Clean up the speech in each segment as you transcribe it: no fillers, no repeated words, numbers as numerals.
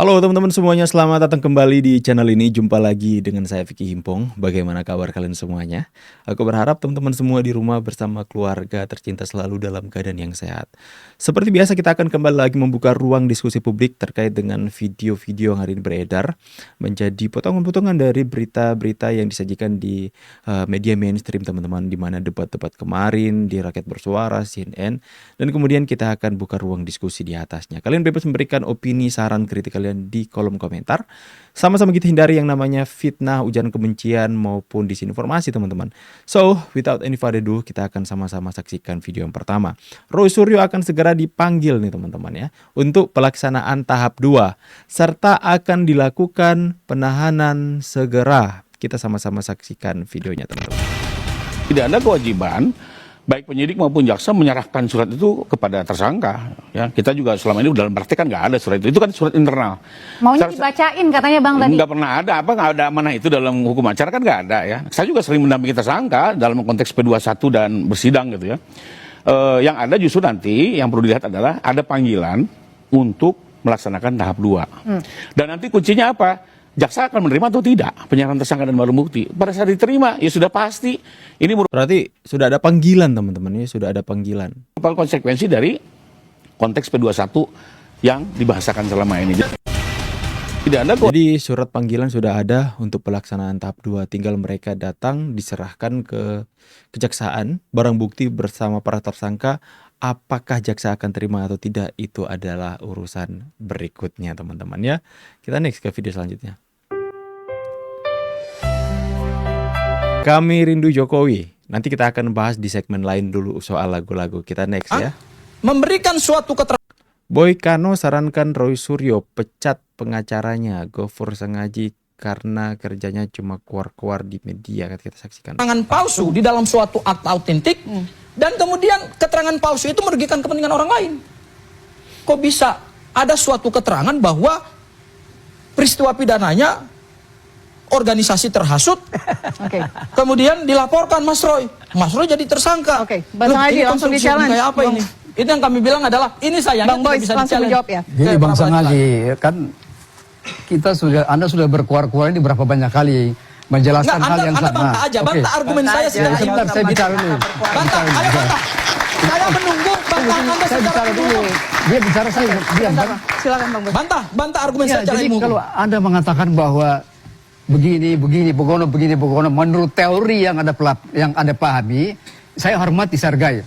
Halo teman-teman semuanya, selamat datang kembali di channel ini. Jumpa lagi dengan saya Vicky Himpong. Bagaimana kabar kalian semuanya? Aku berharap teman-teman semua di rumah bersama keluarga tercinta selalu dalam keadaan yang sehat. Seperti biasa kita akan kembali lagi membuka ruang diskusi publik terkait dengan video-video yang hari ini beredar menjadi potongan-potongan dari berita-berita yang disajikan di media mainstream teman-teman, di mana debat-debat kemarin di Rakyat Bersuara, CNN, dan kemudian kita akan buka ruang diskusi di atasnya. Kalian bebas memberikan opini, saran, kritik kalian di kolom komentar. Sama-sama kita hindari yang namanya fitnah, ujaran kebencian maupun disinformasi teman-teman. So, without any further ado, kita akan sama-sama saksikan video yang pertama. Roy Suryo akan segera dipanggil nih teman-teman ya, untuk pelaksanaan tahap 2 serta akan dilakukan penahanan segera. Kita sama-sama saksikan videonya teman-teman. Tidak ada kewajiban baik penyidik maupun jaksa menyerahkan surat itu kepada tersangka. Ya, kita juga selama ini dalam praktek kan nggak ada surat itu. Itu kan surat internal. Maunya dibacain katanya Bang tadi. Nggak pernah ada, nggak ada amanah itu dalam hukum acara kan nggak ada ya. Saya juga sering mendampingi tersangka dalam konteks P21 dan bersidang gitu ya. Yang ada justru nanti yang perlu dilihat adalah ada panggilan untuk melaksanakan tahap 2. Dan nanti kuncinya apa? Jaksa akan menerima atau tidak penyerahan tersangka dan barang bukti. Pada saat diterima, ya sudah pasti. Ini Berarti sudah ada panggilan teman-teman ya, sudah ada panggilan. merupakan konsekuensi dari konteks P21 yang dibahasakan selama ini. Tidak ada Jadi surat panggilan sudah ada untuk pelaksanaan tahap 2. Tinggal mereka datang, diserahkan ke kejaksaan, barang bukti bersama para tersangka. Apakah jaksa akan terima atau tidak, itu adalah urusan berikutnya teman-teman ya. Kita next ke video selanjutnya. Kami rindu Jokowi. Nanti kita akan bahas di segmen lain dulu soal lagu-lagu. Kita next ya. Memberikan suatu keterangan. Boy Kano sarankan Roy Suryo pecat pengacaranya. Gofur Sengaji karena kerjanya cuma keluar-keluar di media. Kita saksikan. Keterangan palsu di dalam suatu akta autentik, dan kemudian keterangan palsu itu merugikan kepentingan orang lain. Kok bisa ada suatu keterangan bahwa peristiwa pidananya organisasi terhasut, kemudian dilaporkan Mas Roy jadi tersangka. Bang Loh, Sangaji ini langsung konstruksi di-challenge. kayak apa ini? Itu yang kami bilang adalah ini sayangnya Bang Boy tidak bisa langsung di-challenge. menjawab ya. Gini Bang Sangaji, kan Anda sudah berkuar-kuar ini berapa banyak kali menjelaskan Nggak, hal yang Anda sama. bantah aja, bantah argumen saya secara Sebentar, saya bicara dulu. Bantah, ayo bantah. Saya menunggu bantahan Anda Saya secara bicara dulu. ilmu. Dia bicara, saya diam. Silakan Bang Boy. Bantah argumen Ya, saya secara jadi ilmu. kalau Anda mengatakan bahwa begini, begono, menurut teori yang Anda pahami, saya hormati, saya hargai.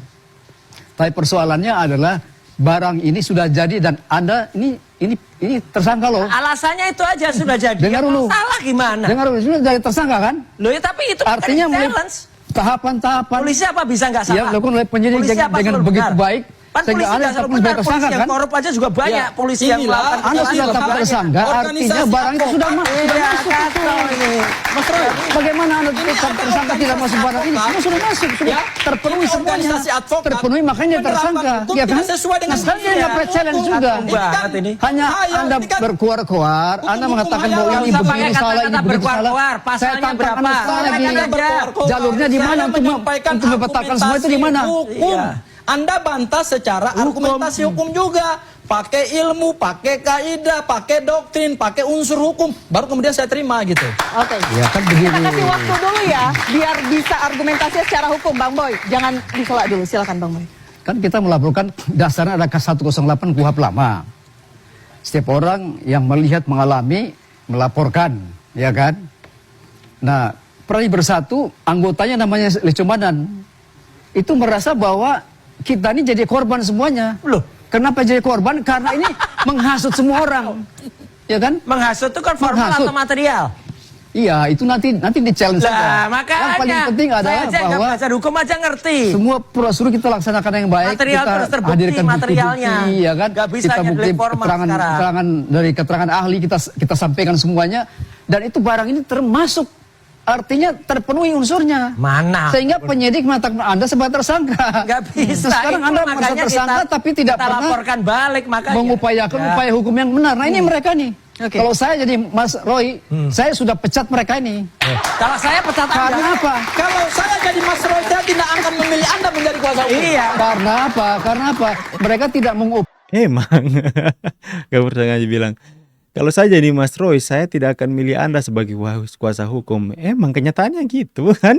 Tapi persoalannya adalah barang ini sudah jadi dan Anda ini tersangka loh. Alasannya itu aja sudah jadi. Dengar Yang dulu. salah gimana? Dengar dulu, sudah jadi tersangka kan? Loh ya tapi itu Artinya kan mulai challenge. tahapan-tahapan Polisi apa bisa nggak salah? ya dilakukan oleh penyidik Polisi dengan apa selalu begitu benar? baik Kan sehingga polisi Anda nggak selalu tetap sebagai benar. Polisi tersangka yang kan? korup aja juga banyak. Ya, Polisi yang inilah, melakukan Anda kejahatan sudah juga tetap banyak. tersangka, artinya Organisasi barang itu sudah advokat. masuk Kacau ini. Mas Roy, Bagaimana Anda Ini tetap ada tersangka tidak masuk barang ini? organisasi Semua sudah masuk, sudah Ya, terpenuhi ini semuanya. organisasi advokat Terpenuhi makanya menerapkan tersangka, hukum ya kan? tidak sesuai dengan Nah, sekarang dia dunia. dapat challenge Hukum. juga. Ini kan Banget ini. Hanya hayal, Anda ini kan berkuar-kuar, Anda hukum mengatakan hayal. bahwa Nggak ini usah pakai begini salah, ini kata-kata begitu salah. berkuar-kuar. Saya Pasalnya tantang berapa? Anda sekali Orang lagi. kata aja. Jalurnya di mana untuk menyampaikan membatalkan semua itu di mana? Hukum. Iya. Anda bantah secara argumentasi hukum juga. Pakai ilmu, pakai kaidah, pakai doktrin, pakai unsur hukum. Baru kemudian saya terima gitu. Oke. Ya kan begini. Kita kasih waktu dulu ya, biar bisa argumentasinya secara hukum, Bang Boy. Jangan diselak dulu, silakan Bang Boy. Kan kita melaporkan dasarnya ada K108 KUHP lama. Setiap orang yang melihat, mengalami, melaporkan, ya kan? Nah, Pradi Bersatu, anggotanya namanya Lecomanan. Itu merasa bahwa kita ini jadi korban semuanya. Loh, Kenapa jadi korban? Karena ini menghasut semua orang. Ya kan? menghasut itu kan formal Menghasut. atau material? Iya, itu nanti di challenge Lah saja. makanya. Yang paling penting saya adalah aja nggak bahwa belajar hukum aja ngerti. semua prosedur kita laksanakan yang baik. Material kita terus terbukti hadirkan materialnya. bukti-bukti, ya kan? Nggak bisa kita hanya bukti delik formal sekarang. keterangan dari keterangan ahli kita sampaikan semuanya. Dan itu barang ini termasuk, artinya terpenuhi unsurnya. Mana? Sehingga penyidik mengatakan Anda sebagai tersangka. Nggak bisa. Sekarang Itu Anda merasa makanya tersangka tapi tidak kita pernah laporkan balik makanya. mengupayakan Ya. upaya hukum yang benar. Nah ini mereka nih. Oke. Kalau saya jadi Mas Roy, saya sudah pecat mereka ini. Kalau saya pecat Karena Anda. apa? Kalau saya jadi Mas Roy, saya tidak akan memilih Anda menjadi kuasa hukum. Iya. Karena apa? Karena apa? Mereka tidak mengupayakan. Emang. Gak percaya aja bilang. Kalau saya jadi Mas Roy, saya tidak akan milih Anda sebagai kuasa hukum. Emang kenyataannya gitu kan?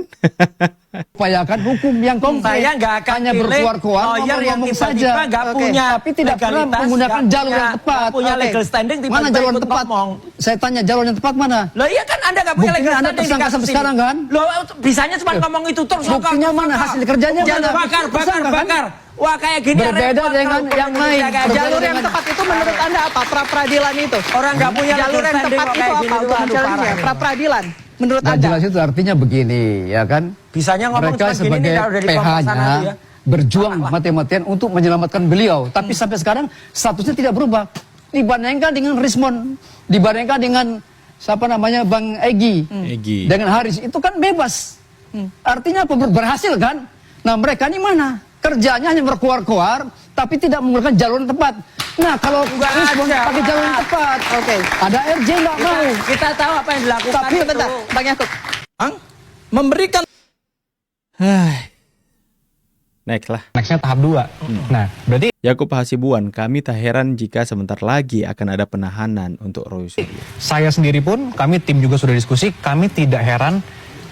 Upayakan hukum yang konkret. Saya nggak akan hanya pilih berkuar-kuar lawyer yang ngomong tiba-tiba saja. nggak Oke. punya Tapi tidak pernah legalitas, menggunakan nggak jalur punya- yang tepat. nggak punya Oke. legal standing, Mana tiba-tiba jalur yang ikut tepat? ngomong. Saya tanya jalur yang tepat mana? Loh iya kan Anda nggak punya Buktinya legal Anda standing di tersangka kasus sampai ini. sekarang, kan? Loh bisanya cuma ngomong itu terus. Buktinya mana? Hasil kerjanya mana? Bakar, Tersangka, kan? bakar. Wah kayak gini Berbeda repot dengan kalau yang hukum lain. Indonesia kayak Jalur gini. yang tepat itu menurut Anda apa? Pra-peradilan itu? Orang nggak punya Jalur legal yang standing tepat kok itu kayak apa gini. untuk Aduh, mencarinya? parah ini. Pra-peradilan menurut Nggak Anda? jelas itu artinya begini, ya kan? Bisanya ngomong Mereka cuma gini sebagai nih kalau dari komposan nanti ya. PH-nya berjuang mati-matian untuk menyelamatkan beliau. Tapi sampai sekarang statusnya tidak berubah. Dibandingkan dengan Rismond, dibandingkan dengan siapa namanya Bang Egy, Egy. dengan Haris, itu kan bebas. Artinya apa? Berhasil kan? Nah mereka ini mana? Kerjanya hanya berkuar-kuar, tapi tidak menggunakan jalur yang tepat. Nah kalau Nggak Rismond ada. pakai jalur yang tepat, Oke. ada RJ nggak mau. Kita tahu apa yang dilakukan. Tapi Sebentar, Bang Yakub. Memberikan Next lah. Nextnya tahap 2. Nah, berarti Yakub Hasibuan, kami tak heran jika sebentar lagi akan ada penahanan untuk Roy Suryo. saya sendiri pun, kami tim juga sudah diskusi, kami tidak heran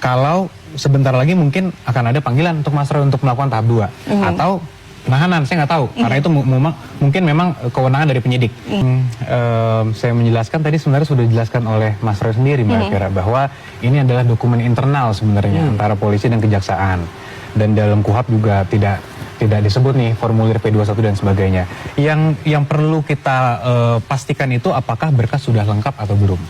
kalau sebentar lagi mungkin akan ada panggilan untuk Mas Roy untuk melakukan tahap 2 atau penahanan, saya nggak tahu karena itu mungkin memang kewenangan dari penyidik. Saya menjelaskan tadi sebenarnya sudah dijelaskan oleh Mas Roy sendiri Mbak Kira bahwa ini adalah dokumen internal sebenarnya antara polisi dan kejaksaan. Dan dalam KUHAP juga tidak disebut nih formulir P21 dan sebagainya. Yang perlu kita pastikan itu apakah berkas sudah lengkap atau belum.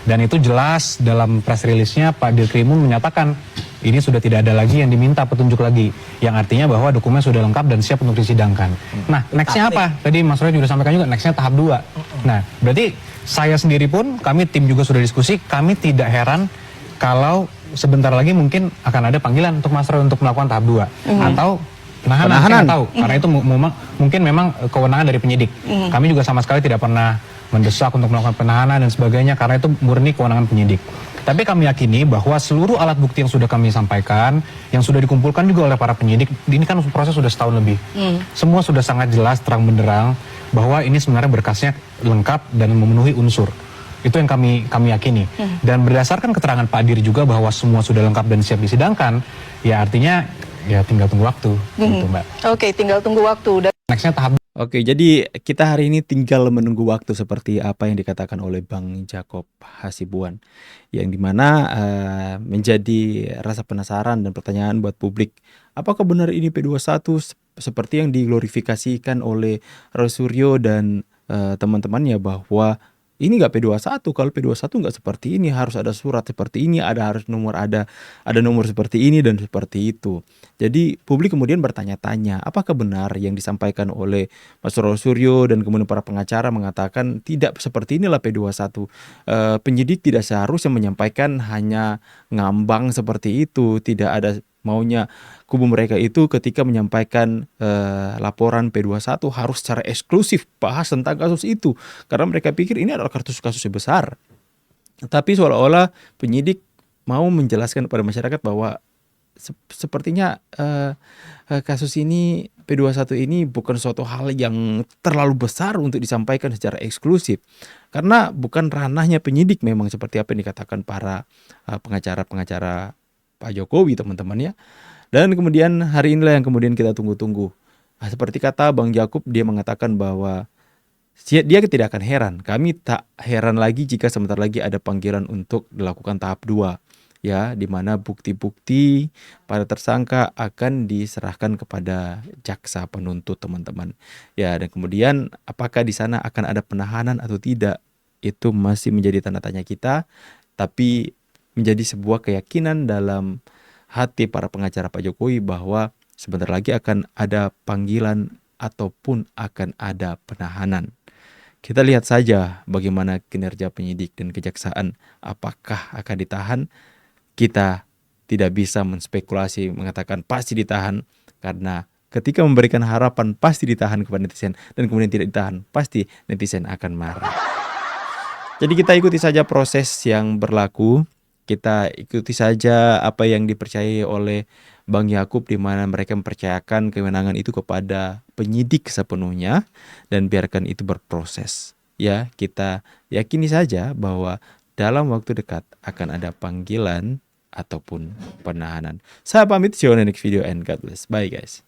Dan itu jelas dalam press release-nya Pak Dirkrimun menyatakan ini sudah tidak ada lagi yang diminta petunjuk lagi. Yang artinya bahwa dokumen sudah lengkap dan siap untuk disidangkan. Nah, next-nya apa? Tadi Mas Roy juga sampaikan juga, next-nya tahap 2. Nah, berarti saya sendiri pun, kami tim juga sudah diskusi, kami tidak heran kalau sebentar lagi mungkin akan ada panggilan untuk Mas Roy untuk melakukan tahap 2 atau penahanan. Saya nggak tahu karena itu mungkin memang kewenangan dari penyidik. Kami juga sama sekali tidak pernah mendesak untuk melakukan penahanan dan sebagainya karena itu murni kewenangan penyidik. Tapi kami yakini bahwa seluruh alat bukti yang sudah kami sampaikan, yang sudah dikumpulkan juga oleh para penyidik, ini kan proses sudah setahun lebih. Semua sudah sangat jelas, terang benderang bahwa ini sebenarnya berkasnya lengkap dan memenuhi unsur. Itu yang kami yakini. Dan berdasarkan keterangan Pak Dir juga bahwa semua sudah lengkap dan siap disidangkan, ya artinya ya tinggal tunggu waktu, gitu Mbak. Oke, tinggal tunggu waktu. Nextnya tahap Oke, jadi kita hari ini tinggal menunggu waktu seperti apa yang dikatakan oleh Bang Jakob Hasibuan, yang dimana menjadi rasa penasaran dan pertanyaan buat publik. Apakah benar ini P21 seperti yang diglorifikasikan oleh Roy Suryo dan teman-temannya bahwa ini nggak P21, kalau P21 nggak seperti ini, harus ada surat seperti ini, ada nomor seperti ini dan seperti itu. Jadi publik kemudian bertanya-tanya, apakah benar yang disampaikan oleh Mas Roy Suryo dan kemudian para pengacara mengatakan tidak seperti inilah P21. Penyidik tidak seharusnya menyampaikan hanya ngambang seperti itu, tidak ada maunya kubu mereka itu ketika menyampaikan laporan P21 harus secara eksklusif bahas tentang kasus itu. Karena mereka pikir ini adalah kasus-kasus besar. Tapi seolah-olah penyidik mau menjelaskan kepada masyarakat bahwa sepertinya kasus ini P21 ini bukan suatu hal yang terlalu besar untuk disampaikan secara eksklusif. Karena bukan ranahnya penyidik memang seperti apa yang dikatakan para pengacara-pengacara Pak Jokowi teman-teman ya. Dan kemudian hari inilah yang kemudian kita tunggu-tunggu. Nah, seperti kata Bang Jakub, dia mengatakan bahwa dia tidak akan heran. Kami tak heran lagi jika sebentar lagi ada panggilan untuk dilakukan tahap 2. Ya, di mana bukti-bukti para tersangka akan diserahkan kepada jaksa penuntut teman-teman. Ya, dan kemudian apakah di sana akan ada penahanan atau tidak, itu masih menjadi tanda tanya kita. Tapi menjadi sebuah keyakinan dalam hati para pengacara Pak Jokowi bahwa sebentar lagi akan ada panggilan ataupun akan ada penahanan. Kita lihat saja bagaimana kinerja penyidik dan kejaksaan, apakah akan ditahan. Kita tidak bisa menspekulasi mengatakan pasti ditahan, karena ketika memberikan harapan pasti ditahan kepada netizen dan kemudian tidak ditahan, pasti netizen akan marah. Jadi kita ikuti saja proses yang berlaku. Kita ikuti saja apa yang dipercayai oleh Bang Yakub, di mana mereka mempercayakan kewenangan itu kepada penyidik sepenuhnya dan biarkan itu berproses. ya kita yakini saja bahwa dalam waktu dekat akan ada panggilan ataupun penahanan. Saya pamit, see you on the next video and God bless. Bye guys.